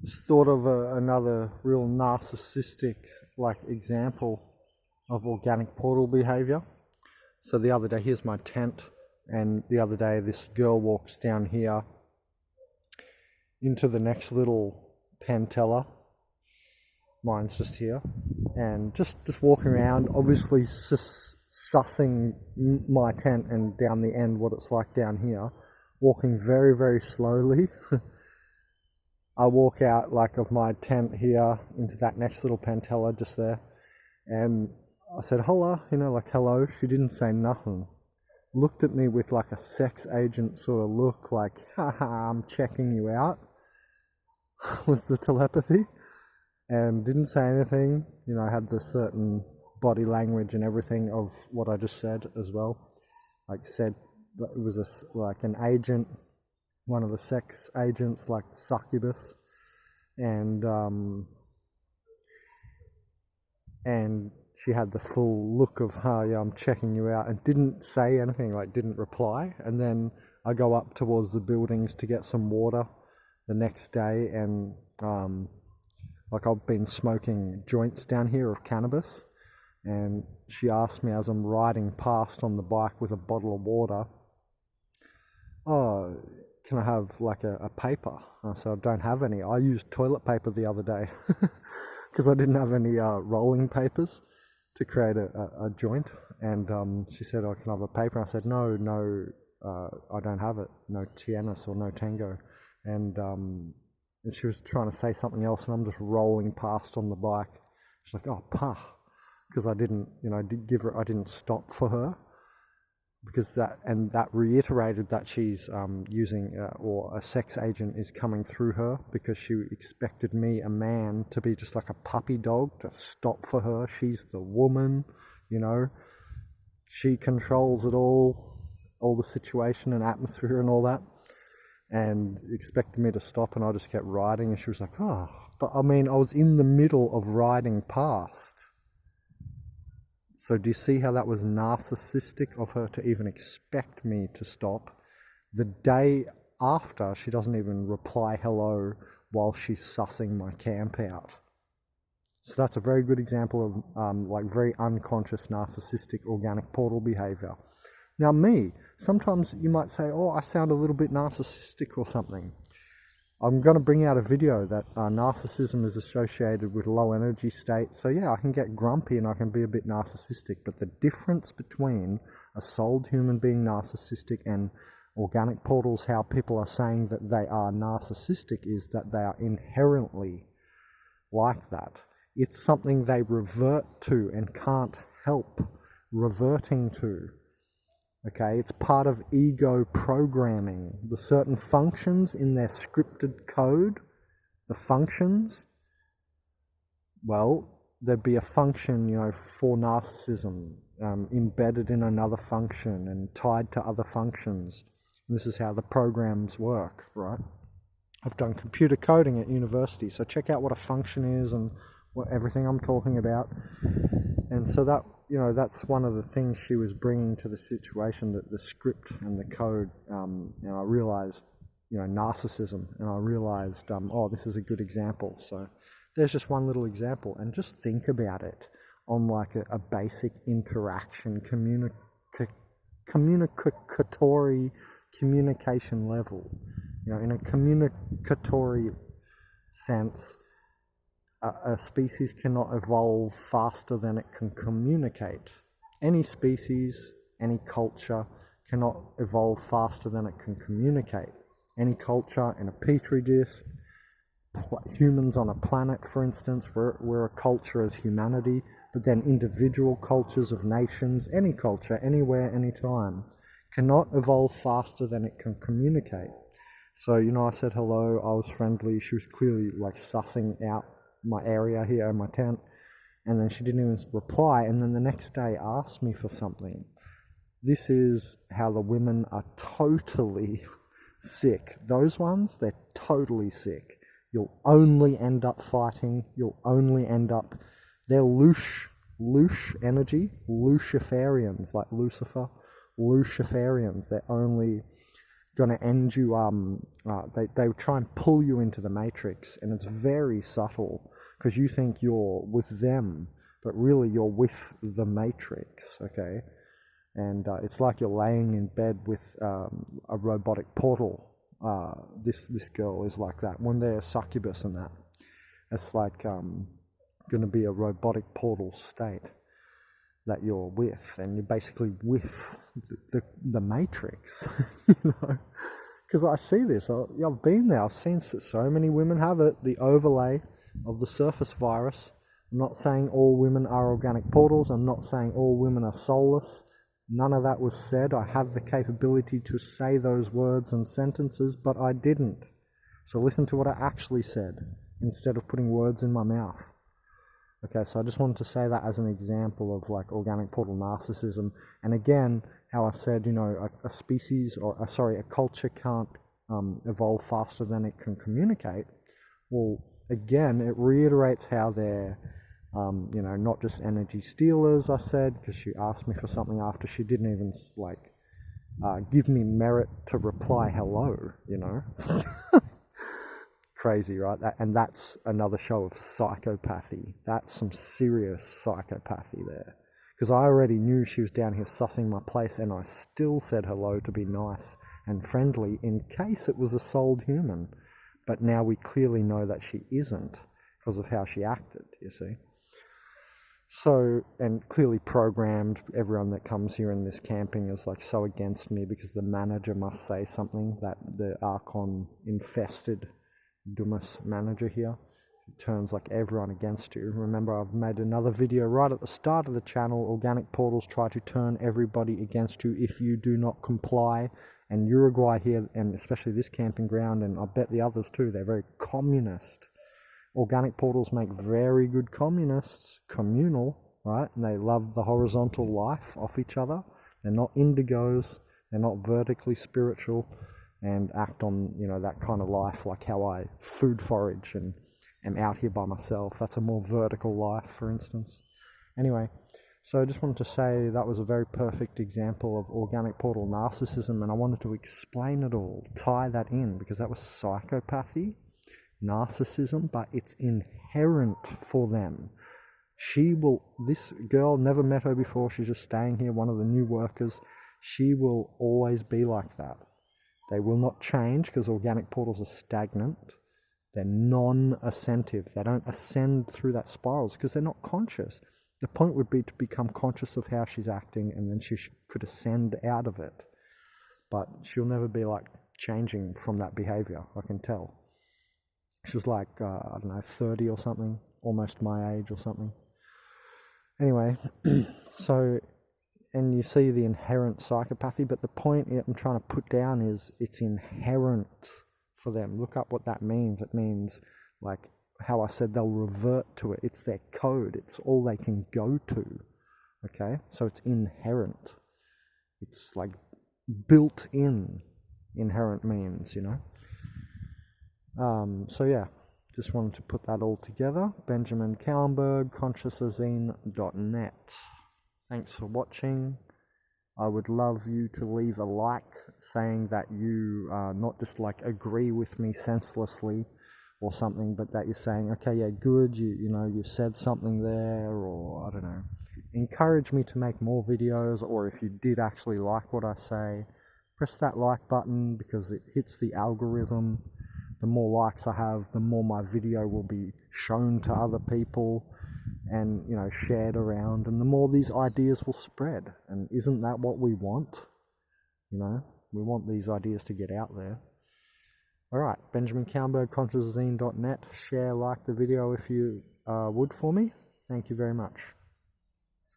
Just thought of another real narcissistic example of organic portal behavior. So the other day, here's my tent, and the other day this girl walks down here into the next little pentella. Mine's just here, and just walking around, obviously sussing my tent and down the end what it's like down here, walking very, very slowly. I walk out of my tent here into that next little pentella just there, and I said hello, hello. She didn't say nothing. Looked at me with a sex agent sort of look, haha, I'm checking you out, was the telepathy, and didn't say anything. I had the certain body language and everything of what I just said as well. Said that it was an agent, one of the sex agents, like succubus, and she had the full look of, yeah, I'm checking you out, and didn't say anything, didn't reply. And then I go up towards the buildings to get some water the next day, and I've been smoking joints down here of cannabis, and she asked me as I'm riding past on the bike with a bottle of water, oh, can I have a paper? I said, I don't have any. I used toilet paper the other day because I didn't have any rolling papers to create a joint. And she said, oh, can I have a paper? I said, no, I don't have it. No tienes or no tango. And she was trying to say something else, and I'm just rolling past on the bike. She's like, oh, pah, because I didn't, I didn't stop for her. Because that reiterated that she's using or a sex agent is coming through her, because she expected me, a man, to be just like a puppy dog to stop for her. She's the woman, she controls it all the situation and atmosphere and all that, and expected me to stop, and I just kept riding, and she was like, oh, but I was in the middle of riding past. So do you see how that was narcissistic of her to even expect me to stop? The day after, she doesn't even reply hello while she's sussing my camp out. So that's a very good example of very unconscious narcissistic organic portal behavior. Now sometimes you might say, oh, I sound a little bit narcissistic or something. I'm going to bring out a video that narcissism is associated with low energy states. So yeah, I can get grumpy and I can be a bit narcissistic, but the difference between a souled human being narcissistic and organic portals, how people are saying that they are narcissistic, is that they are inherently like that. It's something they revert to and can't help reverting to. Okay, it's part of ego programming. The certain functions in their scripted code, the functions, well, there'd be a function, for narcissism, embedded in another function and tied to other functions. And this is how the programs work, right? I've done computer coding at university, so check out what a function is and what everything I'm talking about. And so that, that's one of the things she was bringing to the situation, that the script and the code, I realized, narcissism, and I realized, oh, this is a good example. So there's just one little example, and just think about it on a basic interaction, communicatory communication level. In a communicatory sense, a species cannot evolve faster than it can communicate. Any species, any culture cannot evolve faster than it can communicate. Any culture in a petri dish, humans on a planet, for instance, we're a culture as humanity, but then individual cultures of nations, any culture, anywhere, anytime, cannot evolve faster than it can communicate. So, I said hello, I was friendly, she was clearly sussing out my area here in my tent, and then she didn't even reply, and then the next day asked me for something. This is how the women are totally sick. Those ones, they're totally sick. You'll only end up fighting, they're louche energy, Luciferians, like Lucifer, Luciferians. They're only gonna end you. They try and pull you into the matrix, and it's very subtle because you think you're with them, but really you're with the matrix. Okay, and it's like you're laying in bed with a robotic portal. This girl is like that when they're succubus and that. It's like going to be a robotic portal state that you're with, and you're basically with the matrix, you know. Because I see this, I've been there, I've seen so many women have it, the overlay of the surface virus. I'm not saying all women are organic portals, I'm not saying all women are soulless. None of that was said. I have the capability to say those words and sentences, but I didn't. So listen to what I actually said instead of putting words in my mouth. Okay, so I just wanted to say that as an example of like organic portal narcissism. And again, how I said, you know, a species or a culture can't evolve faster than it can communicate. Well, again, it reiterates how they're you know, not just energy stealers, I said, because she asked me for something after she didn't even like give me merit to reply hello, you know. Crazy, right? And that's another show of psychopathy. That's some serious psychopathy there. Because I already knew she was down here sussing my place, and I still said hello to be nice and friendly in case it was a souled human. But now we clearly know that she isn't because of how she acted, you see. So, and clearly programmed, everyone that comes here in this camping is like so against me because the manager must say something, that the Archon infested Dumas manager here. It turns like everyone against you. Remember, I've made another video right at the start of the channel. Organic portals try to turn everybody against you if you do not comply. And Uruguay here, and especially this camping ground, and I bet the others too, they're very communist. Organic portals make very good communists, communal, right? And they love the horizontal life off each other. They're not indigos, they're not vertically spiritual, and act on, you know, that kind of life, like how I food forage and am out here by myself. That's a more vertical life, for instance. Anyway, so I just wanted to say that was a very perfect example of organic portal narcissism, and I wanted to explain it all, tie that in, because that was psychopathy, narcissism, but it's inherent for them. This girl, never met her before, she's just staying here, one of the new workers. She will always be like that. They will not change because organic portals are stagnant. They're non-ascensive. They don't ascend through that spirals because they're not conscious. The point would be to become conscious of how she's acting, and then she could ascend out of it. But she'll never be like changing from that behavior, I can tell. She was like, I don't know, 30 or something, almost my age or something. Anyway, so, and you see the inherent psychopathy, but the point I'm trying to put down is it's inherent for them. Look up what that means. It means, like how I said, they'll revert to it. It's their code. It's all they can go to. Okay? So it's inherent. It's like built in, inherent means, you know? So yeah, just wanted to put that all together. Benjamin Kallenberg, consciousazine.net. Thanks for watching. I would love you to leave a like saying that you not just like agree with me senselessly or something, but that you're saying, okay, yeah, good, you know, you said something there, or I don't know. Encourage me to make more videos, or if you did actually like what I say, press that like button because it hits the algorithm. The more likes I have, the more my video will be shown to other people and, you know, shared around, and the more these ideas will spread. And isn't that what we want? You know, we want these ideas to get out there. All right, Benjamin Kallenberg, consciousazine.net. Share, like the video if you would for me. Thank you very much.